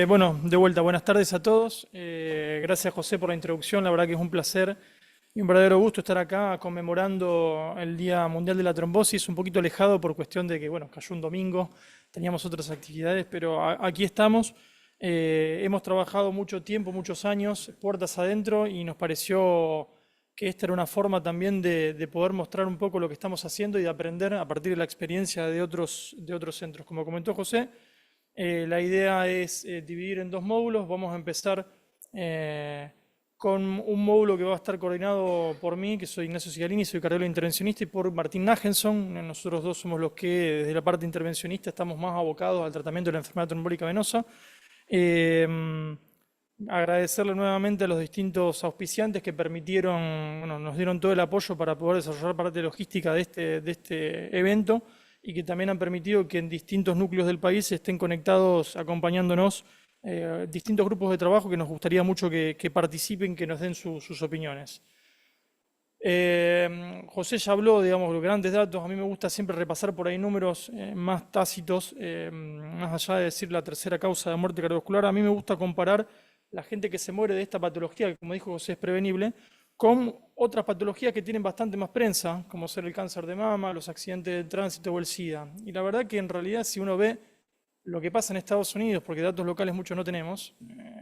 Bueno, de vuelta, buenas tardes a todos. Gracias, José, por la introducción. La verdad que es un placer y un verdadero gusto estar acá conmemorando el Día Mundial de la Trombosis, un poquito alejado por cuestión de que, bueno, cayó un domingo, teníamos otras actividades, pero aquí estamos. Hemos trabajado mucho tiempo, muchos años, puertas adentro, y nos pareció que esta era una forma también de poder mostrar un poco lo que estamos haciendo y de aprender a partir de la experiencia de otros centros. Como comentó José, la idea es dividir en dos módulos. Vamos a empezar con un módulo que va a estar coordinado por mí, que soy Ignacio Cigalini, soy cardiólogo intervencionista, y por Martín Nagenson. Nosotros dos somos los que desde la parte intervencionista estamos más abocados al tratamiento de la enfermedad trombólica venosa. Eh, Agradecerle nuevamente a los distintos auspiciantes que permitieron, bueno, nos dieron todo el apoyo para poder desarrollar parte logística de este evento, y que también han permitido que en distintos núcleos del país estén conectados, acompañándonos, distintos grupos de trabajo que nos gustaría mucho que participen, que nos den sus opiniones. José ya habló, digamos, los grandes datos. A mí me gusta siempre repasar por ahí números más tácitos, más allá de decir la tercera causa de muerte cardiovascular. A mí me gusta comparar la gente que se muere de esta patología, que como dijo José es prevenible, con otras patologías que tienen bastante más prensa, como ser el cáncer de mama, los accidentes de tránsito o el SIDA. Y la verdad que en realidad, si uno ve lo que pasa en Estados Unidos, porque datos locales muchos no tenemos,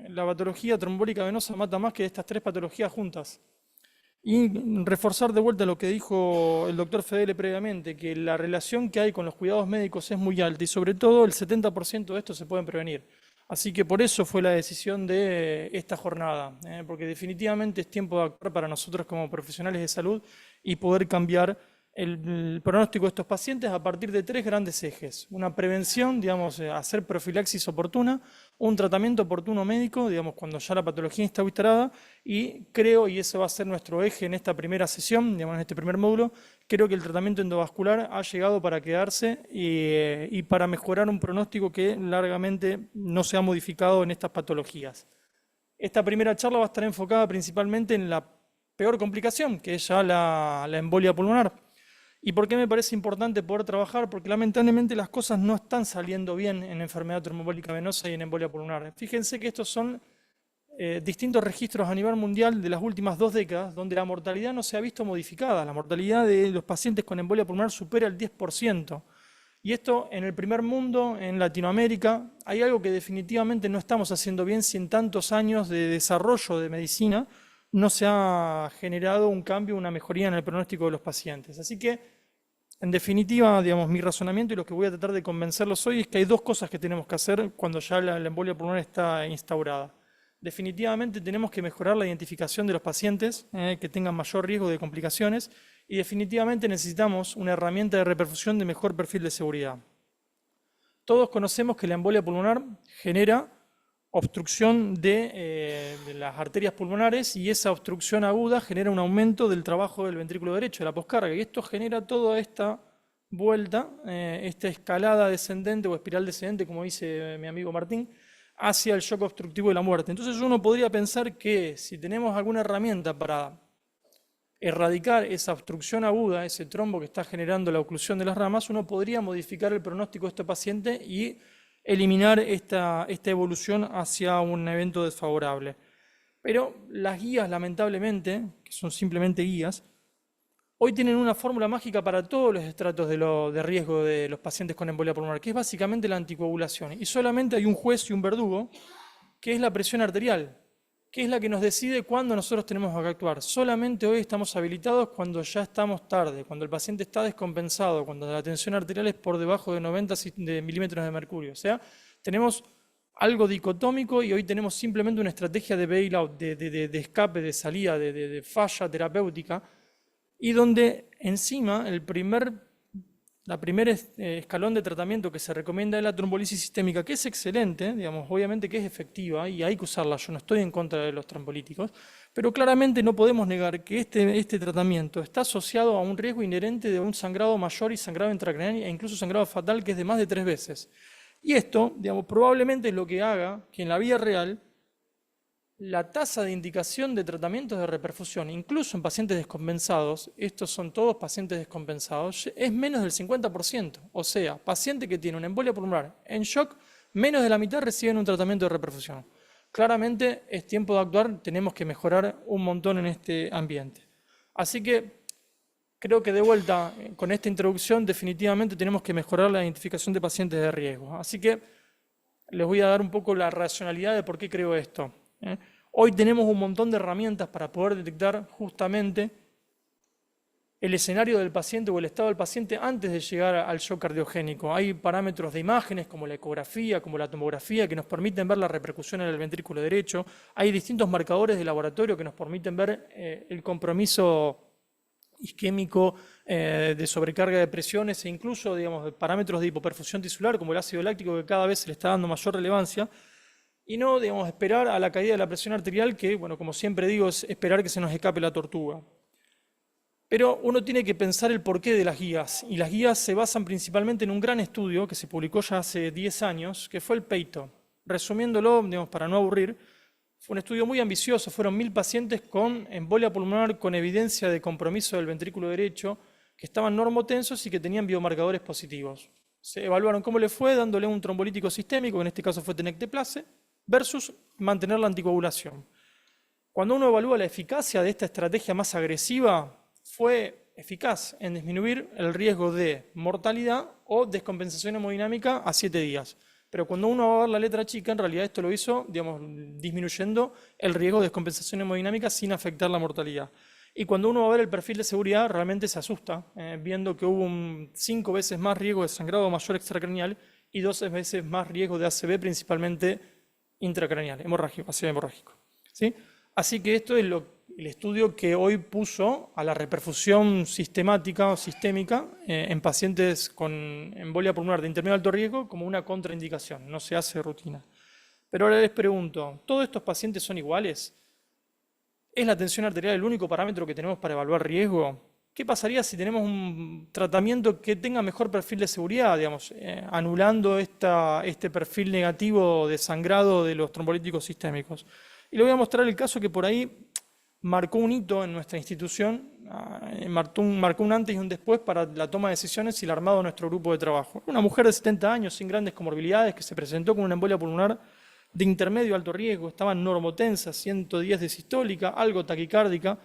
la patología trombólica venosa mata más que estas tres patologías juntas. Y reforzar de vuelta lo que dijo el doctor Fedele previamente, que la relación que hay con los cuidados médicos es muy alta, y sobre todo el 70% de esto se pueden prevenir. Así que por eso fue la decisión de esta jornada, porque definitivamente es tiempo de actuar para nosotros como profesionales de salud y poder cambiar el pronóstico de estos pacientes a partir de tres grandes ejes: una prevención, digamos, hacer profilaxis oportuna; un tratamiento oportuno médico, digamos, cuando ya la patología está instalada; y creo, y ese va a ser nuestro eje en esta primera sesión, digamos, en este primer módulo, creo que el tratamiento endovascular ha llegado para quedarse, y para mejorar un pronóstico que largamente no se ha modificado en estas patologías. Esta primera charla va a estar enfocada principalmente en la peor complicación, que es ya la embolia pulmonar. ¿Y por qué me parece importante poder trabajar? Porque lamentablemente las cosas no están saliendo bien en enfermedad trombólica venosa y en embolia pulmonar. Fíjense que estos son distintos registros a nivel mundial de las últimas 2 décadas, donde la mortalidad no se ha visto modificada. La mortalidad de los pacientes con embolia pulmonar supera el 10%. Y esto en el primer mundo, en Latinoamérica, hay algo que definitivamente no estamos haciendo bien si en tantos años de desarrollo de medicina no se ha generado un cambio, una mejoría en el pronóstico de los pacientes. Así que, en definitiva, digamos, mi razonamiento y lo que voy a tratar de convencerlos hoy es que hay dos cosas que tenemos que hacer cuando ya la embolia pulmonar está instaurada. Definitivamente tenemos que mejorar la identificación de los pacientes que tengan mayor riesgo de complicaciones, y definitivamente necesitamos una herramienta de reperfusión de mejor perfil de seguridad. Todos conocemos que la embolia pulmonar genera obstrucción de las arterias pulmonares, y esa obstrucción aguda genera un aumento del trabajo del ventrículo derecho, de la poscarga, y esto genera toda esta vuelta, esta escalada descendente o espiral descendente, como dice mi amigo Martín, hacia el shock obstructivo y la muerte. Entonces uno podría pensar que si tenemos alguna herramienta para erradicar esa obstrucción aguda, ese trombo que está generando la oclusión de las ramas, uno podría modificar el pronóstico de este paciente y eliminar esta evolución hacia un evento desfavorable. Pero las guías, lamentablemente, que son simplemente guías, hoy tienen una fórmula mágica para todos los estratos de riesgo de los pacientes con embolia pulmonar, que es básicamente la anticoagulación. Y solamente hay un juez y un verdugo, que es la presión arterial, que es la que nos decide cuándo nosotros tenemos que actuar. Solamente hoy estamos habilitados cuando ya estamos tarde, cuando el paciente está descompensado, cuando la tensión arterial es por debajo de 90 milímetros de mercurio. O sea, tenemos algo dicotómico, y hoy tenemos simplemente una estrategia de bailout, de escape, de salida, de falla terapéutica, y donde encima la primer escalón de tratamiento que se recomienda es la trombolisis sistémica, que es excelente, digamos, obviamente que es efectiva y hay que usarla. Yo no estoy en contra de los trombolíticos, pero claramente no podemos negar que este tratamiento está asociado a un riesgo inherente de un sangrado mayor y sangrado intracraneal, e incluso sangrado fatal, que es de más de 3 veces. Y esto, digamos, probablemente es lo que haga que en la vida real la tasa de indicación de tratamientos de reperfusión, incluso en pacientes descompensados, estos son todos pacientes descompensados, es menos del 50%. O sea, paciente que tiene una embolia pulmonar en shock Menos de la mitad reciben un tratamiento de reperfusión. Claramente es tiempo de actuar, tenemos que mejorar un montón en este ambiente. Así que creo que de vuelta, con esta introducción, definitivamente tenemos que mejorar la identificación de pacientes de riesgo. Así que les voy a dar un poco la racionalidad de por qué creo esto. Hoy tenemos un montón de herramientas para poder detectar justamente el escenario del paciente o el estado del paciente antes de llegar al shock cardiogénico. Hay parámetros de imágenes como la ecografía, como la tomografía, que nos permiten ver la repercusión en el ventrículo derecho. Hay distintos marcadores de laboratorio que nos permiten ver el compromiso isquémico, de sobrecarga de presiones e incluso, digamos, parámetros de hipoperfusión tisular como el ácido láctico, que cada vez se le está dando mayor relevancia. Y no, digamos, esperar a la caída de la presión arterial, que, bueno, como siempre digo, es esperar que se nos escape la tortuga. Pero uno tiene que pensar el porqué de las guías, y las guías se basan principalmente en un gran estudio que se publicó ya hace 10 años, que fue el PEITO. Resumiéndolo, digamos, para no aburrir, fue un estudio muy ambicioso, fueron 1000 pacientes con embolia pulmonar con evidencia de compromiso del ventrículo derecho, que estaban normotensos y que tenían biomarcadores positivos. Se evaluaron cómo le fue dándole un trombolítico sistémico, que en este caso fue tenecteplase, versus mantener la anticoagulación. Cuando uno evalúa la eficacia de esta estrategia más agresiva, fue eficaz en disminuir el riesgo de mortalidad o descompensación hemodinámica a 7 días. Pero cuando uno va a ver la letra chica, en realidad esto lo hizo, digamos, disminuyendo el riesgo de descompensación hemodinámica sin afectar la mortalidad. Y cuando uno va a ver el perfil de seguridad, realmente se asusta, viendo que hubo 5 veces más riesgo de sangrado mayor extracraneal y 12 veces más riesgo de ACV, principalmente intracraneal, hemorrágico, ACV hemorrágico. ¿Sí? Así que esto es el estudio que hoy puso a la reperfusión sistemática o sistémica en pacientes con embolia pulmonar de intermedio alto riesgo como una contraindicación, no se hace rutina. Pero ahora les pregunto, ¿todos estos pacientes son iguales? ¿Es la tensión arterial el único parámetro que tenemos para evaluar riesgo? ¿Qué pasaría si tenemos un tratamiento que tenga mejor perfil de seguridad, digamos, anulando este perfil negativo de sangrado de los trombolíticos sistémicos? Y le voy a mostrar el caso que por ahí marcó un hito en nuestra institución, marcó un antes y un después para la toma de decisiones y el armado de nuestro grupo de trabajo. Una mujer de 70 años sin grandes comorbilidades que se presentó con una embolia pulmonar de intermedio alto riesgo, estaba normotensa, 110 de sistólica, algo taquicárdica,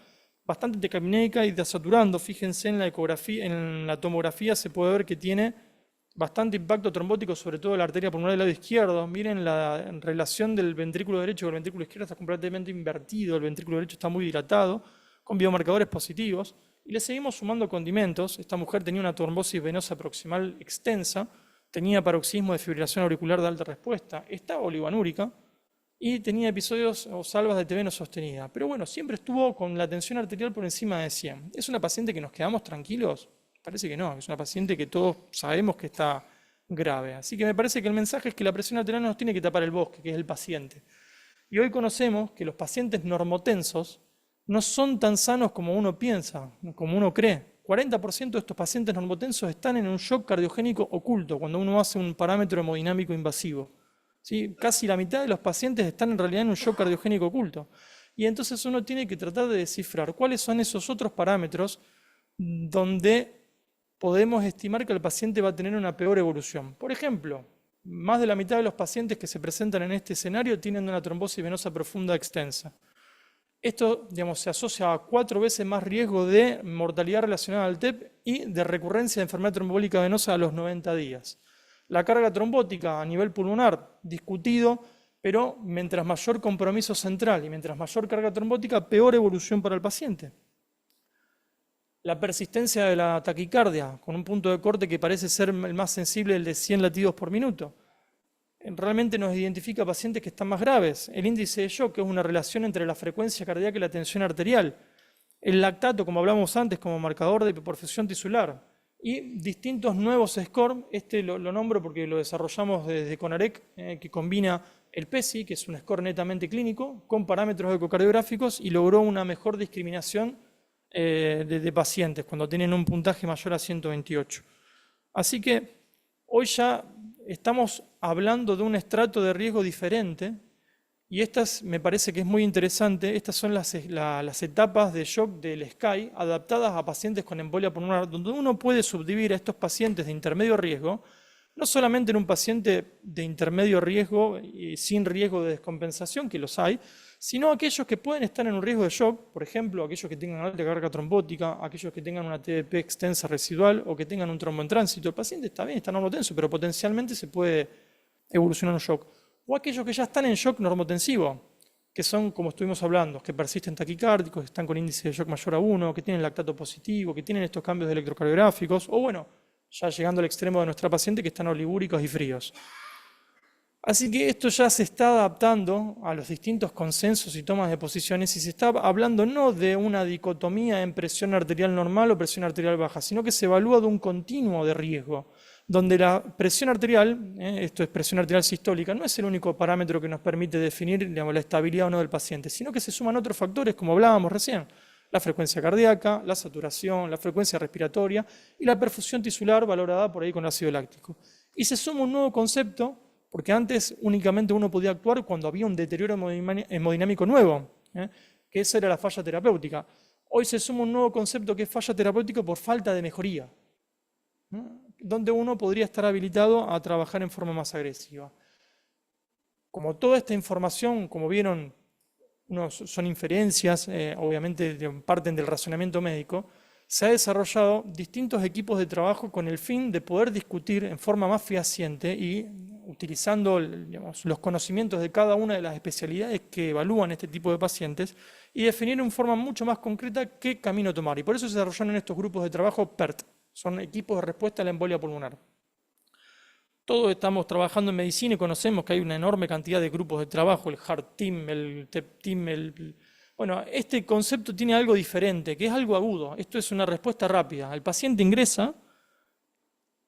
bastante tecapneica y desaturando. Fíjense en la ecografía, en la tomografía se puede ver que tiene bastante impacto trombótico, sobre todo la arteria pulmonar del lado izquierdo. Miren la relación del ventrículo derecho con el ventrículo izquierdo, está completamente invertido, el ventrículo derecho está muy dilatado, con biomarcadores positivos. Y le seguimos sumando condimentos. Esta mujer tenía una trombosis venosa proximal extensa, tenía paroxismo de fibrilación auricular de alta respuesta, estaba oligoanúrica y tenía episodios o salvas de TB no sostenida. Pero bueno, siempre estuvo con la tensión arterial por encima de 100. ¿Es una paciente que nos quedamos tranquilos? Parece que no, es una paciente que todos sabemos que está grave. Así que me parece que el mensaje es que la presión arterial no nos tiene que tapar el bosque, que es el paciente. Y hoy conocemos que los pacientes normotensos no son tan sanos como uno piensa, como uno cree. 40% de estos pacientes normotensos están en un shock cardiogénico oculto, cuando uno hace un parámetro hemodinámico invasivo. ¿Sí? Casi la mitad de los pacientes están en realidad en un shock cardiogénico oculto. Y entonces uno tiene que tratar de descifrar cuáles son esos otros parámetros donde podemos estimar que el paciente va a tener una peor evolución. Por ejemplo, más de la mitad de los pacientes que se presentan en este escenario tienen una trombosis venosa profunda extensa. Esto, digamos, se asocia a 4 veces más riesgo de mortalidad relacionada al TEP y de recurrencia de enfermedad trombólica venosa a los 90 días. La carga trombótica a nivel pulmonar, discutido, pero mientras mayor compromiso central y mientras mayor carga trombótica, peor evolución para el paciente. La persistencia de la taquicardia, con un punto de corte que parece ser el más sensible, el de 100 latidos por minuto. Realmente nos identifica pacientes que están más graves. El índice de shock, que es una relación entre la frecuencia cardíaca y la tensión arterial. El lactato, como hablamos antes, como marcador de hipoperfusión tisular. Y distintos nuevos scores, este lo nombro porque lo desarrollamos desde CONAREC, que combina el PESI, que es un score netamente clínico, con parámetros ecocardiográficos y logró una mejor discriminación de pacientes cuando tienen un puntaje mayor a 128. Así que hoy ya estamos hablando de un estrato de riesgo diferente y estas me parece que es muy interesante. Estas son las etapas de shock del SCAI adaptadas a pacientes con embolia pulmonar, donde uno puede subdividir a estos pacientes de intermedio riesgo no solamente en un paciente de intermedio riesgo y sin riesgo de descompensación, que los hay, sino aquellos que pueden estar en un riesgo de shock, por ejemplo, aquellos que tengan alta carga trombótica, aquellos que tengan una TDP extensa residual o que tengan un trombo en tránsito. El paciente está bien, está normotenso, pero potencialmente se puede evolucionar un shock. O aquellos que ya están en shock normotensivo, que son, como estuvimos hablando, que persisten taquicárdicos, que están con índice de shock mayor a 1, que tienen lactato positivo, que tienen estos cambios electrocardiográficos, o bueno, ya llegando al extremo de nuestra paciente, que están olivúricos y fríos. Así que esto ya se está adaptando a los distintos consensos y tomas de posiciones y se está hablando no de una dicotomía en presión arterial normal o presión arterial baja, sino que se evalúa de un continuo de riesgo, donde la presión arterial, esto es presión arterial sistólica, no es el único parámetro que nos permite definir, digamos, la estabilidad o no del paciente, sino que se suman otros factores, como hablábamos recién, la frecuencia cardíaca, la saturación, la frecuencia respiratoria y la perfusión tisular valorada por ahí con ácido láctico. Y se suma un nuevo concepto, porque antes únicamente uno podía actuar cuando había un deterioro hemodinámico nuevo, que esa era la falla terapéutica. Hoy se suma un nuevo concepto que es falla terapéutica por falta de mejoría, donde uno podría estar habilitado a trabajar en forma más agresiva. Como toda esta información, como vieron, son inferencias, obviamente parten del razonamiento médico, se ha desarrollado distintos equipos de trabajo con el fin de poder discutir en forma más fehaciente y utilizando, digamos, los conocimientos de cada una de las especialidades que evalúan este tipo de pacientes y definir en forma mucho más concreta qué camino tomar. Y por eso se desarrollaron estos grupos de trabajo PERT, son equipos de respuesta a la embolia pulmonar. Todos estamos trabajando en medicina y conocemos que hay una enorme cantidad de grupos de trabajo, el Heart Team, el TEP Team, Bueno, este concepto tiene algo diferente, que es algo agudo. Esto es una respuesta rápida. El paciente ingresa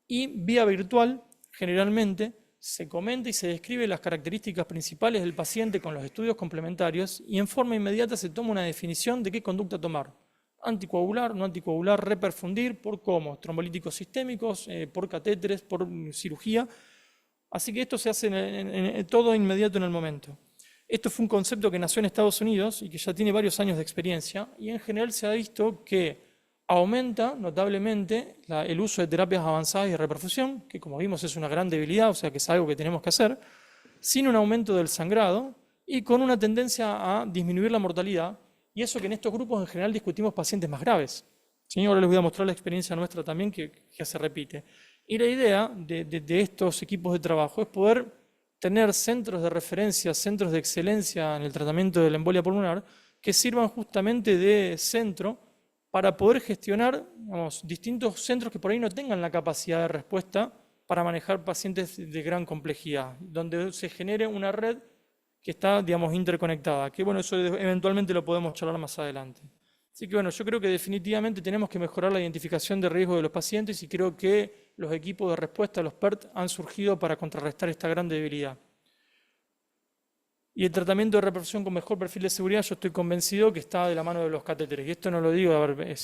y vía virtual, generalmente, se comenta y se describe las características principales del paciente con los estudios complementarios y en forma inmediata se toma una definición de qué conducta tomar. Anticoagular, no anticoagular, reperfundir, por cómo, trombolíticos sistémicos, por catéteres, por cirugía. Así que esto se hace todo inmediato en el momento. Esto fue un concepto que nació en Estados Unidos y que ya tiene varios años de experiencia y en general se ha visto que aumenta notablemente el uso de terapias avanzadas y de reperfusión, que como vimos es una gran debilidad, o sea que es algo que tenemos que hacer, sin un aumento del sangrado y con una tendencia a disminuir la mortalidad, y eso que en estos grupos en general discutimos pacientes más graves. ¿Sí? Ahora les voy a mostrar la experiencia nuestra también que se repite. Y la idea de estos equipos de trabajo es poder tener centros de referencia, centros de excelencia en el tratamiento de la embolia pulmonar que sirvan justamente de centro para poder gestionar, digamos, distintos centros que por ahí no tengan la capacidad de respuesta para manejar pacientes de gran complejidad, donde se genere una red que está, digamos, interconectada, que bueno, eso eventualmente lo podemos charlar más adelante. Así que bueno, yo creo que definitivamente tenemos que mejorar la identificación de riesgo de los pacientes y creo que los equipos de respuesta, los PERT, han surgido para contrarrestar esta gran debilidad. Y el tratamiento de reperfusión con mejor perfil de seguridad, yo estoy convencido que está de la mano de los catéteres. Y esto no lo digo, a ver,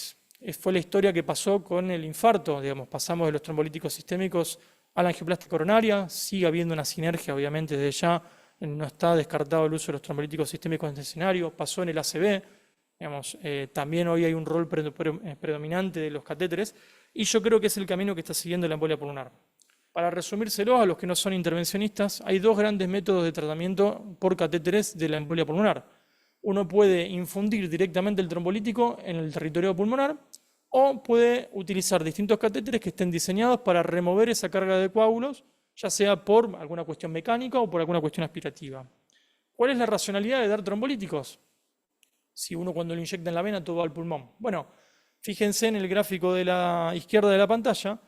fue la historia que pasó con el infarto, digamos, pasamos de los trombolíticos sistémicos a la angioplastia coronaria, sigue habiendo una sinergia, obviamente, desde ya no está descartado el uso de los trombolíticos sistémicos en este escenario, pasó en el ACV, digamos, también hoy hay un rol predominante de los catéteres, y yo creo que es el camino que está siguiendo la embolia pulmonar. Para resumírselo a los que no son intervencionistas, hay dos grandes métodos de tratamiento por catéteres de la embolia pulmonar. Uno puede infundir directamente el trombolítico en el territorio pulmonar o puede utilizar distintos catéteres que estén diseñados para remover esa carga de coágulos, ya sea por alguna cuestión mecánica o por alguna cuestión aspirativa. ¿Cuál es la racionalidad de dar trombolíticos? Si uno cuando lo inyecta en la vena todo va al pulmón. Bueno, fíjense en el gráfico de la izquierda de la pantalla.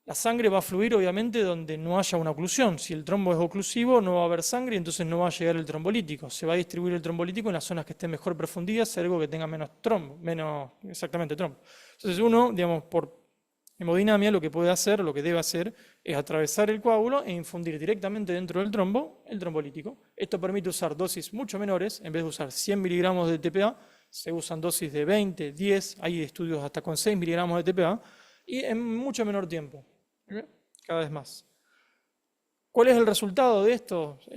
La sangre va a fluir obviamente donde no haya una oclusión. Si el trombo es oclusivo no va a haber sangre y entonces no va a llegar el trombolítico. Se va a distribuir el trombolítico en las zonas que estén mejor profundidas, algo que tenga menos trombo, menos exactamente trombo. Entonces uno, digamos, por hemodinamia lo que puede hacer, lo que debe hacer, es atravesar el coágulo e infundir directamente dentro del trombo el trombolítico. Esto permite usar dosis mucho menores, en vez de usar 100 miligramos de TPA, se usan dosis de 20, 10, hay estudios hasta con 6 miligramos de TPA, y en mucho menor tiempo. Cada vez más. ¿Cuál es el resultado de estos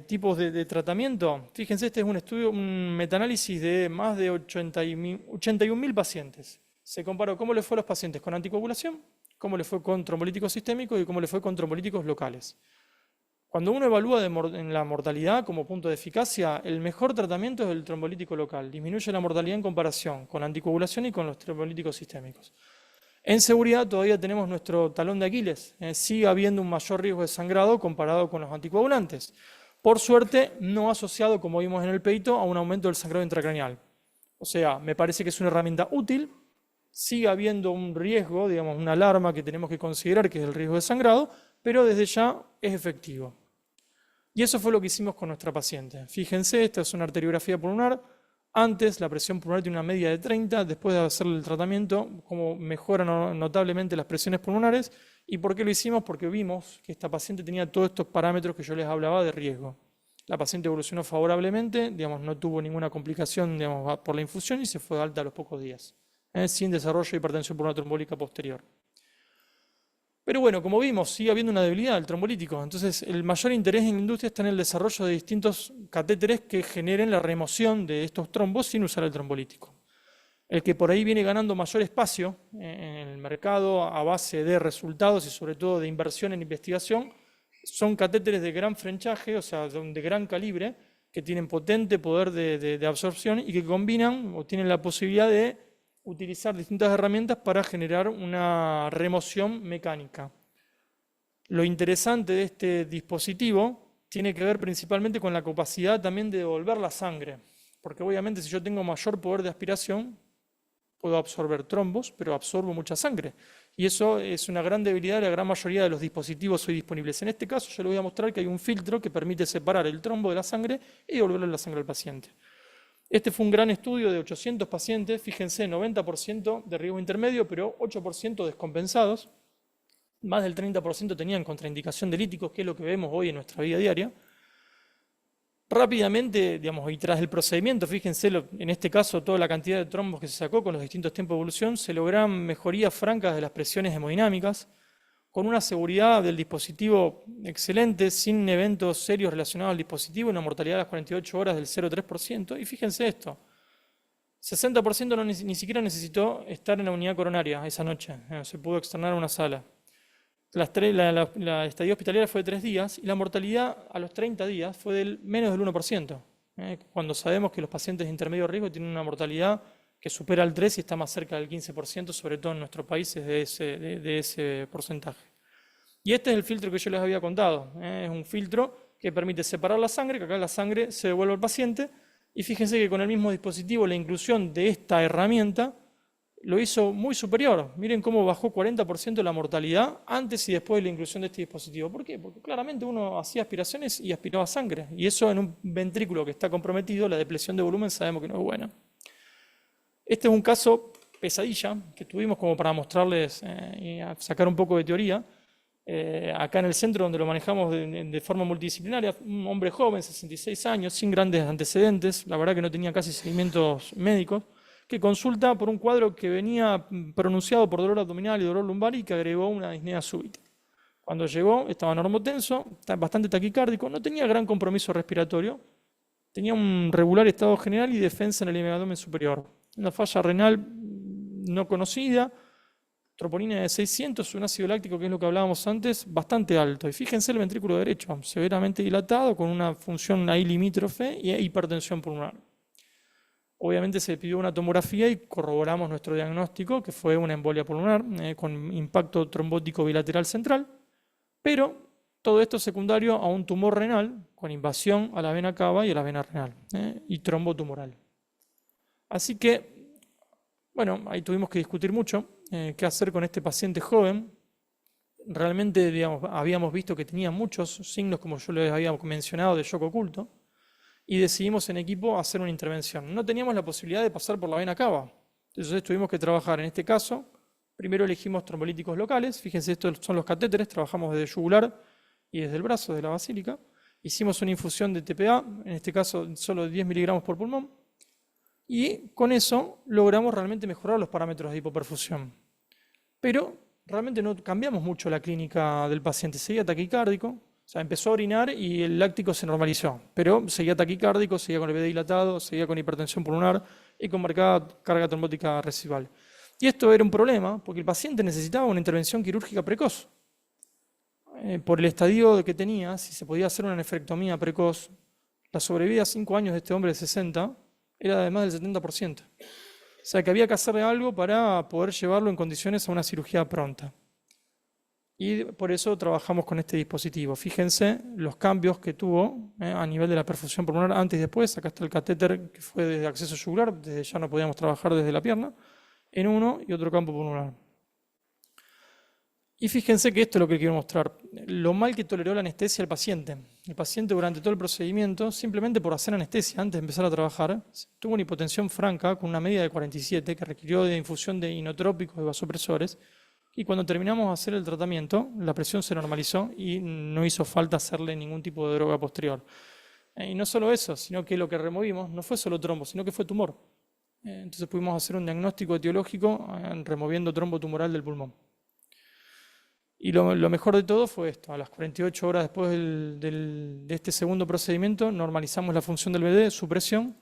tipos de tratamiento? Fíjense, este es un estudio, un metaanálisis de más de 81.000 pacientes. Se comparó cómo les fue a los pacientes con anticoagulación, cómo le fue con trombolíticos sistémicos y cómo le fue con trombolíticos locales. Cuando uno evalúa en la mortalidad como punto de eficacia, el mejor tratamiento es el trombolítico local. Disminuye la mortalidad en comparación con la anticoagulación y con los trombolíticos sistémicos. En seguridad todavía tenemos nuestro talón de Aquiles. Sigue habiendo un mayor riesgo de sangrado comparado con los anticoagulantes. Por suerte, no asociado, como vimos en el peito, a un aumento del sangrado intracraneal. O sea, me parece que es una herramienta útil. Sigue habiendo un riesgo, digamos, una alarma que tenemos que considerar, que es el riesgo de sangrado, pero desde ya es efectivo. Y eso fue lo que hicimos con nuestra paciente. Fíjense, esta es una arteriografía pulmonar. Antes la presión pulmonar tiene una media de 30, después de hacerle el tratamiento, cómo mejoran notablemente las presiones pulmonares. ¿Y por qué lo hicimos? Porque vimos que esta paciente tenía todos estos parámetros que yo les hablaba de riesgo. La paciente evolucionó favorablemente, digamos, no tuvo ninguna complicación, digamos, por la infusión y se fue de alta a los pocos días, sin desarrollo de hipertensión pulmonar trombólica posterior. Pero bueno, como vimos, sigue habiendo una debilidad del trombolítico. Entonces, el mayor interés en la industria está en el desarrollo de distintos catéteres que generen la remoción de estos trombos sin usar el trombolítico. El que por ahí viene ganando mayor espacio en el mercado a base de resultados y sobre todo de inversión en investigación son catéteres de gran frenchaje, o sea, de gran calibre, que tienen potente poder de absorción y que combinan o tienen la posibilidad de utilizar distintas herramientas para generar una remoción mecánica. Lo interesante de este dispositivo tiene que ver principalmente con la capacidad también de devolver la sangre, porque obviamente si yo tengo mayor poder de aspiración, puedo absorber trombos, pero absorbo mucha sangre. Y eso es una gran debilidad de la gran mayoría de los dispositivos hoy disponibles. En este caso yo les voy a mostrar que hay un filtro que permite separar el trombo de la sangre y devolverle la sangre al paciente. Este fue un gran estudio de 800 pacientes, fíjense, 90% de riesgo intermedio, pero 8% descompensados. Más del 30% tenían contraindicación de líticos, que es lo que vemos hoy en nuestra vida diaria. Rápidamente, digamos, y tras el procedimiento, fíjense, en este caso, toda la cantidad de trombos que se sacó con los distintos tiempos de evolución, se lograron mejorías francas de las presiones hemodinámicas, con una seguridad del dispositivo excelente, sin eventos serios relacionados al dispositivo, una mortalidad a las 48 horas del 0,3%. Y fíjense esto, 60% ni siquiera necesitó estar en la unidad coronaria esa noche, se pudo externar a una sala. La estadía hospitalaria fue de 3 días y la mortalidad a los 30 días fue del menos del 1%, cuando sabemos que los pacientes de intermedio riesgo tienen una mortalidad que supera el 3 y está más cerca del 15%, sobre todo en nuestros países de ese porcentaje. Y este es el filtro que yo les había contado, es un filtro que permite separar la sangre, que acá la sangre se devuelve al paciente, y fíjense que con el mismo dispositivo la inclusión de esta herramienta lo hizo muy superior. Miren cómo bajó 40% la mortalidad antes y después de la inclusión de este dispositivo. ¿Por qué? Porque claramente uno hacía aspiraciones y aspiraba sangre. Y eso en un ventrículo que está comprometido, la depresión de volumen sabemos que no es buena. Este es un caso pesadilla que tuvimos como para mostrarles y sacar un poco de teoría. Acá en el centro donde lo manejamos de forma multidisciplinaria, un hombre joven, 66 años, sin grandes antecedentes, la verdad que no tenía casi seguimientos médicos, que consulta por un cuadro que venía pronunciado por dolor abdominal y dolor lumbar y que agregó una disnea súbita. Cuando llegó estaba normotenso, bastante taquicárdico, no tenía gran compromiso respiratorio, tenía un regular estado general y defensa en el abdomen superior. Una falla renal no conocida, troponina de 600, un ácido láctico, que es lo que hablábamos antes, bastante alto. Y fíjense el ventrículo derecho, severamente dilatado, con una función ahí limítrofe y hipertensión pulmonar. Obviamente se pidió una tomografía y corroboramos nuestro diagnóstico, que fue una embolia pulmonar con impacto trombótico bilateral central, pero todo esto secundario a un tumor renal con invasión a la vena cava y a la vena renal y trombotumoral. Así que, bueno, ahí tuvimos que discutir mucho qué hacer con este paciente joven. Realmente, digamos, habíamos visto que tenía muchos signos, como yo les había mencionado, de shock oculto. Y decidimos en equipo hacer una intervención. No teníamos la posibilidad de pasar por la vena cava. Entonces tuvimos que trabajar en este caso. Primero elegimos trombolíticos locales. Fíjense, estos son los catéteres. Trabajamos desde el yugular y desde el brazo, de la basílica. Hicimos una infusión de TPA, en este caso solo 10 miligramos por pulmón. Y con eso logramos realmente mejorar los parámetros de hipoperfusión. Pero realmente no cambiamos mucho la clínica del paciente. Seguía taquicárdico. O sea, empezó a orinar y el láctico se normalizó, pero seguía taquicárdico, seguía con el BD dilatado, seguía con hipertensión pulmonar y con marcada carga trombótica residual. Y esto era un problema porque el paciente necesitaba una intervención quirúrgica precoz. Por el estadio que tenía, si se podía hacer una nefrectomía precoz, la sobrevida a 5 años de este hombre de 60 era de más del 70%. O sea que había que hacerle algo para poder llevarlo en condiciones a una cirugía pronta. Y por eso trabajamos con este dispositivo. Fíjense los cambios que tuvo a nivel de la perfusión pulmonar antes y después. Acá está el catéter que fue desde acceso yugular, desde ya no podíamos trabajar desde la pierna, en uno y otro campo pulmonar. Y fíjense que esto es lo que quiero mostrar. Lo mal que toleró la anestesia el paciente. El paciente durante todo el procedimiento, simplemente por hacer anestesia antes de empezar a trabajar, tuvo una hipotensión franca con una media de 47 que requirió de infusión de inotrópicos y vasopresores. Y cuando terminamos de hacer el tratamiento, la presión se normalizó y no hizo falta hacerle ningún tipo de droga posterior. Y no solo eso, sino que lo que removimos no fue solo trombo, sino que fue tumor. Entonces pudimos hacer un diagnóstico etiológico removiendo trombo tumoral del pulmón. Y lo mejor de todo fue esto: a las 48 horas después de este segundo procedimiento normalizamos la función del BD, su presión,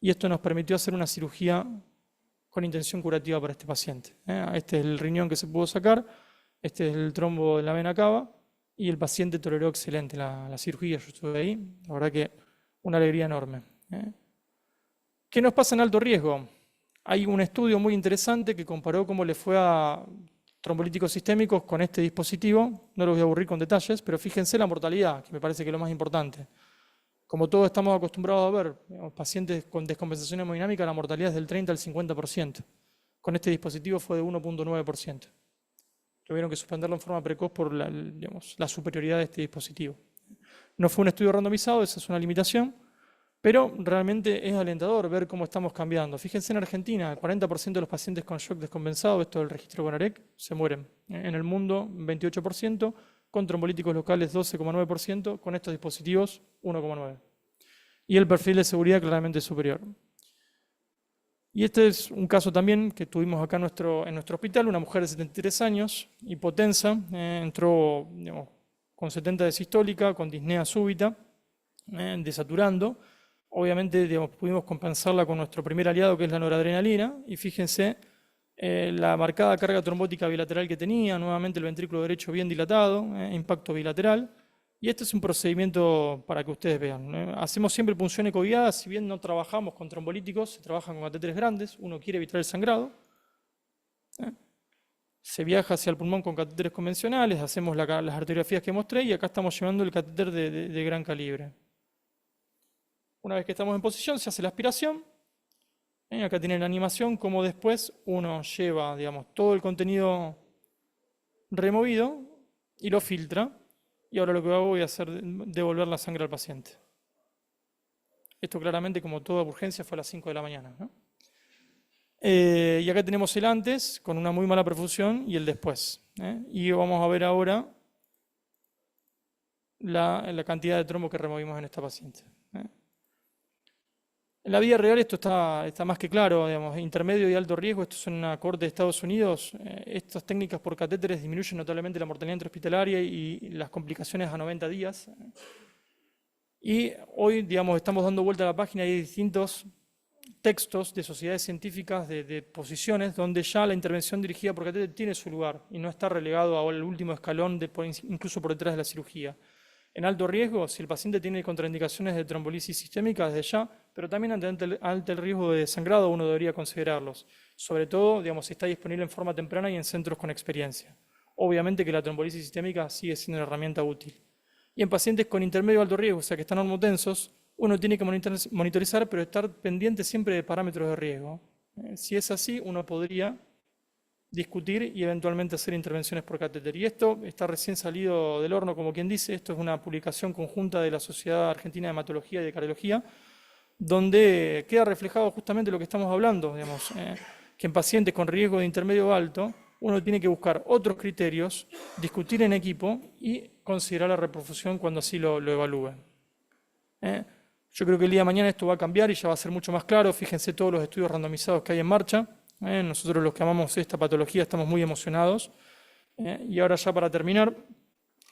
y esto nos permitió hacer una cirugía con intención curativa para este paciente. Este es el riñón que se pudo sacar, este es el trombo de la vena cava, y el paciente toleró excelente la cirugía. Yo estuve ahí, la verdad que una alegría enorme. ¿Qué nos pasa en alto riesgo? Hay un estudio muy interesante que comparó cómo le fue a trombolíticos sistémicos con este dispositivo. No los voy a aburrir con detalles, pero fíjense la mortalidad, que me parece que es lo más importante. Como todos estamos acostumbrados a ver, pacientes con descompensación hemodinámica, la mortalidad es del 30 al 50%. Con este dispositivo fue de 1.9%. Tuvieron que suspenderlo en forma precoz por la superioridad de este dispositivo. No fue un estudio randomizado, esa es una limitación, pero realmente es alentador ver cómo estamos cambiando. Fíjense en Argentina, el 40% de los pacientes con shock descompensado, esto del registro CONAREC, se mueren. En el mundo, 28%, con trombolíticos locales 12,9%, con estos dispositivos 1,9%. Y el perfil de seguridad claramente superior. Y este es un caso también que tuvimos acá en nuestro hospital, una mujer de 73 años, hipotensa, entró con 70 de sistólica, con disnea súbita, desaturando. Obviamente pudimos compensarla con nuestro primer aliado, que es la noradrenalina, y fíjense la marcada carga trombótica bilateral que tenía, nuevamente el ventrículo derecho bien dilatado, impacto bilateral. Y este es un procedimiento para que ustedes vean. Hacemos siempre punción ecoguiada, si bien no trabajamos con trombolíticos, se trabajan con catéteres grandes, uno quiere evitar el sangrado. Se viaja hacia el pulmón con catéteres convencionales, hacemos las arteriografías que mostré y acá estamos llevando el catéter de gran calibre. Una vez que estamos en posición, se hace la aspiración. Acá tienen la animación, como después uno lleva, todo el contenido removido y lo filtra. Y ahora lo que hago voy a hacer devolver la sangre al paciente. Esto claramente, como toda urgencia, fue a las 5 de la mañana, ¿no? Y acá tenemos el antes, con una muy mala perfusión, y el después. Y vamos a ver ahora la cantidad de trombo que removimos en esta paciente. En la vida real esto está más que claro, intermedio y alto riesgo. Esto es una corte de Estados Unidos. Estas técnicas por catéteres disminuyen notablemente la mortalidad intrahospitalaria y las complicaciones a 90 días. Y hoy, estamos dando vuelta a la página y hay distintos textos de sociedades científicas, de posiciones, donde ya la intervención dirigida por catéter tiene su lugar y no está relegado al último escalón, incluso por detrás de la cirugía. En alto riesgo, si el paciente tiene contraindicaciones de trombolisis sistémica desde ya, pero también ante el riesgo de sangrado uno debería considerarlos, sobre todo si está disponible en forma temprana y en centros con experiencia. Obviamente que la trombolisis sistémica sigue siendo una herramienta útil. Y en pacientes con intermedio alto riesgo, o sea que están normotensos, uno tiene que monitorizar, pero estar pendiente siempre de parámetros de riesgo. Si es así, uno podría discutir y eventualmente hacer intervenciones por catéter. Y esto está recién salido del horno, como quien dice. Esto es una publicación conjunta de la Sociedad Argentina de Hematología y de Cardiología, donde queda reflejado justamente lo que estamos hablando, que en pacientes con riesgo de intermedio alto, uno tiene que buscar otros criterios, discutir en equipo y considerar la reperfusión cuando así lo evalúen. Yo creo que el día de mañana esto va a cambiar y ya va a ser mucho más claro. Fíjense todos los estudios randomizados que hay en marcha. Nosotros los que amamos esta patología estamos muy emocionados. Y ahora ya para terminar,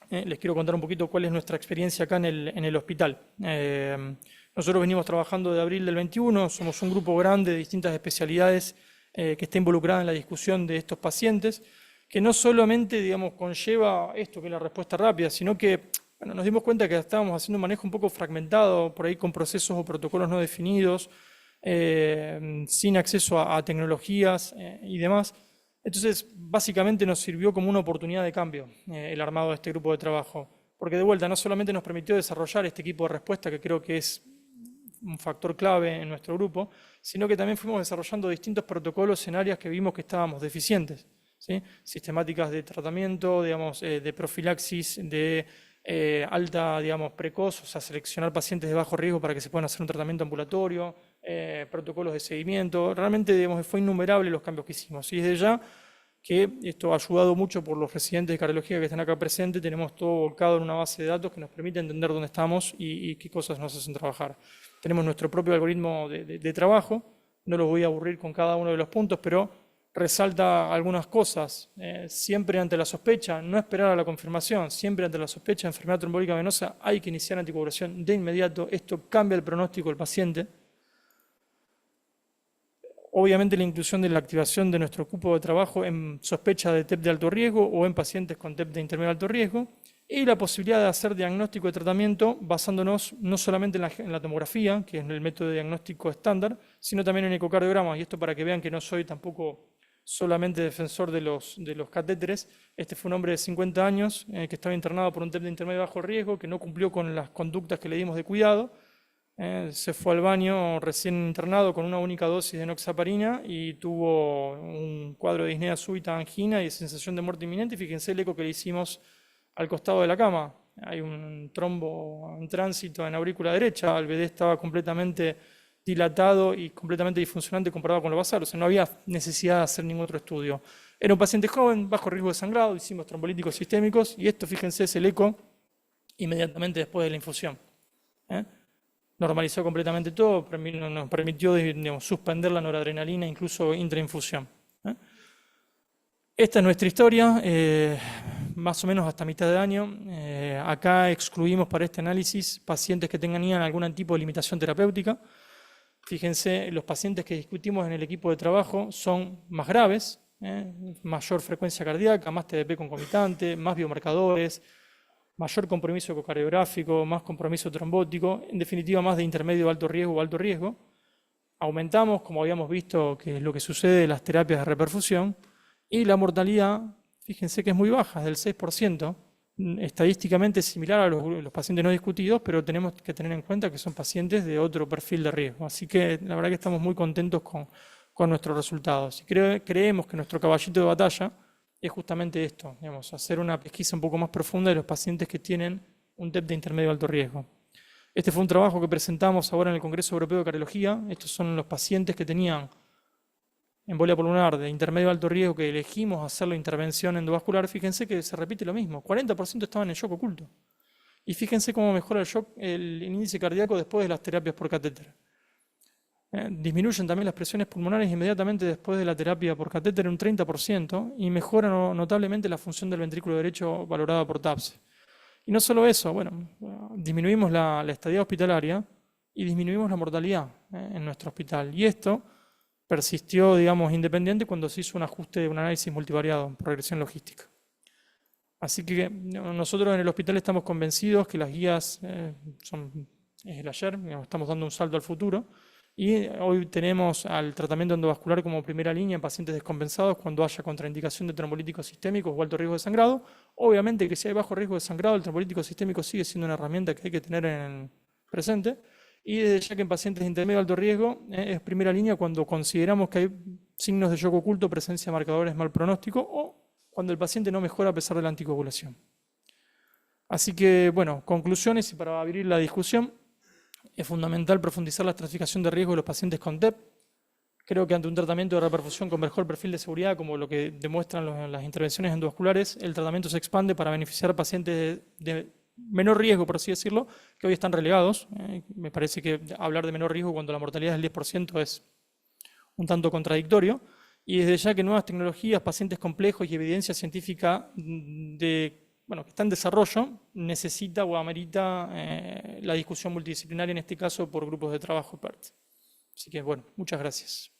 les quiero contar un poquito cuál es nuestra experiencia acá en el hospital. Nosotros venimos trabajando de abril del 21, somos un grupo grande de distintas especialidades que está involucrada en la discusión de estos pacientes, que no solamente, digamos, conlleva esto, que es la respuesta rápida, sino que bueno, nos dimos cuenta que estábamos haciendo un manejo un poco fragmentado, por ahí con procesos o protocolos no definidos, sin acceso a tecnologías y demás. Entonces, básicamente nos sirvió como una oportunidad de cambio el armado de este grupo de trabajo, porque de vuelta no solamente nos permitió desarrollar este equipo de respuesta, que creo que es un factor clave en nuestro grupo, sino que también fuimos desarrollando distintos protocolos en áreas que vimos que estábamos deficientes, ¿sí? Sistemáticas de tratamiento, digamos, de profilaxis, de alta, digamos, precoz, o sea, seleccionar pacientes de bajo riesgo para que se puedan hacer un tratamiento ambulatorio, protocolos de seguimiento. Realmente, digamos, fue innumerable los cambios que hicimos. Y desde ya que esto ha ayudado mucho por los residentes de cardiología que están acá presentes, tenemos todo volcado en una base de datos que nos permite entender dónde estamos y qué cosas nos hacen trabajar. Tenemos nuestro propio algoritmo de trabajo, no los voy a aburrir con cada uno de los puntos, pero resalta algunas cosas. Siempre ante la sospecha, no esperar a la confirmación, siempre ante la sospecha de enfermedad trombólica venosa hay que iniciar anticoagulación de inmediato. Esto cambia el pronóstico del paciente. Obviamente la inclusión de la activación de nuestro cupo de trabajo en sospecha de TEP de alto riesgo o en pacientes con TEP de intermedio alto riesgo, y la posibilidad de hacer diagnóstico de tratamiento basándonos no solamente en la tomografía, que es el método de diagnóstico estándar, sino también en ecocardiogramas, y esto para que vean que no soy tampoco solamente defensor de los catéteres. Este fue un hombre de 50 años que estaba internado por un TEP de intermedio bajo riesgo, que no cumplió con las conductas que le dimos de cuidado. Se fue al baño recién internado con una única dosis de enoxaparina y tuvo un cuadro de disnea súbita, angina y sensación de muerte inminente. Y fíjense el eco que le hicimos al costado de la cama. Hay un trombo en tránsito en la aurícula derecha. El BD estaba completamente dilatado y completamente disfuncionante comparado con lo basal. O sea, no había necesidad de hacer ningún otro estudio. Era un paciente joven, bajo riesgo de sangrado. Hicimos trombolíticos sistémicos y esto, fíjense, es el eco inmediatamente después de la infusión. Normalizó completamente todo, nos permitió, digamos, suspender la noradrenalina incluso intrainfusión. Esta es nuestra historia, más o menos hasta mitad de año. Acá excluimos para este análisis pacientes que tenían algún tipo de limitación terapéutica. Fíjense, los pacientes que discutimos en el equipo de trabajo son más graves, mayor frecuencia cardíaca, más TDP concomitante, más biomarcadores, mayor compromiso ecocardiográfico, más compromiso trombótico, en definitiva más de intermedio alto riesgo o alto riesgo. Aumentamos, como habíamos visto, que es lo que sucede en las terapias de reperfusión, y la mortalidad, fíjense que es muy baja, es del 6%, estadísticamente similar a los pacientes no discutidos, pero tenemos que tener en cuenta que son pacientes de otro perfil de riesgo. Así que la verdad que estamos muy contentos con nuestros resultados. Y creemos que nuestro caballito de batalla es justamente esto, digamos, hacer una pesquisa un poco más profunda de los pacientes que tienen un TEP de intermedio alto riesgo. Este fue un trabajo que presentamos ahora en el Congreso Europeo de Cardiología. Estos son los pacientes que tenían embolia pulmonar de intermedio alto riesgo que elegimos hacer la intervención endovascular. Fíjense que se repite lo mismo, 40% estaban en shock oculto. Y fíjense cómo mejora el índice cardíaco después de las terapias por catéter. Disminuyen también las presiones pulmonares inmediatamente después de la terapia por catéter un 30% y mejoran notablemente la función del ventrículo derecho valorada por TAPS. Y no solo eso, bueno, disminuimos la estadía hospitalaria y disminuimos la mortalidad en nuestro hospital. Y esto persistió, digamos, independiente cuando se hizo un ajuste de un análisis multivariado por regresión logística. Así que nosotros en el hospital estamos convencidos que las guías son el ayer, digamos, estamos dando un salto al futuro. Y hoy tenemos al tratamiento endovascular como primera línea en pacientes descompensados cuando haya contraindicación de trombolíticos sistémicos o alto riesgo de sangrado. Obviamente que si hay bajo riesgo de sangrado, el trombolítico sistémico sigue siendo una herramienta que hay que tener en presente. Y desde ya que en pacientes de intermedio alto riesgo es primera línea cuando consideramos que hay signos de shock oculto, presencia de marcadores mal pronóstico o cuando el paciente no mejora a pesar de la anticoagulación. Así que, bueno, conclusiones y para abrir la discusión. Es fundamental profundizar la estratificación de riesgo de los pacientes con TEP. Creo que ante un tratamiento de reperfusión con mejor perfil de seguridad, como lo que demuestran las intervenciones endovasculares, el tratamiento se expande para beneficiar a pacientes de menor riesgo, por así decirlo, que hoy están relegados. Me parece que hablar de menor riesgo cuando la mortalidad es del 10% es un tanto contradictorio. Y desde ya que nuevas tecnologías, pacientes complejos y evidencia científica que está en desarrollo, necesita o amerita la discusión multidisciplinaria, en este caso por grupos de trabajo PERT. Así que, bueno, muchas gracias.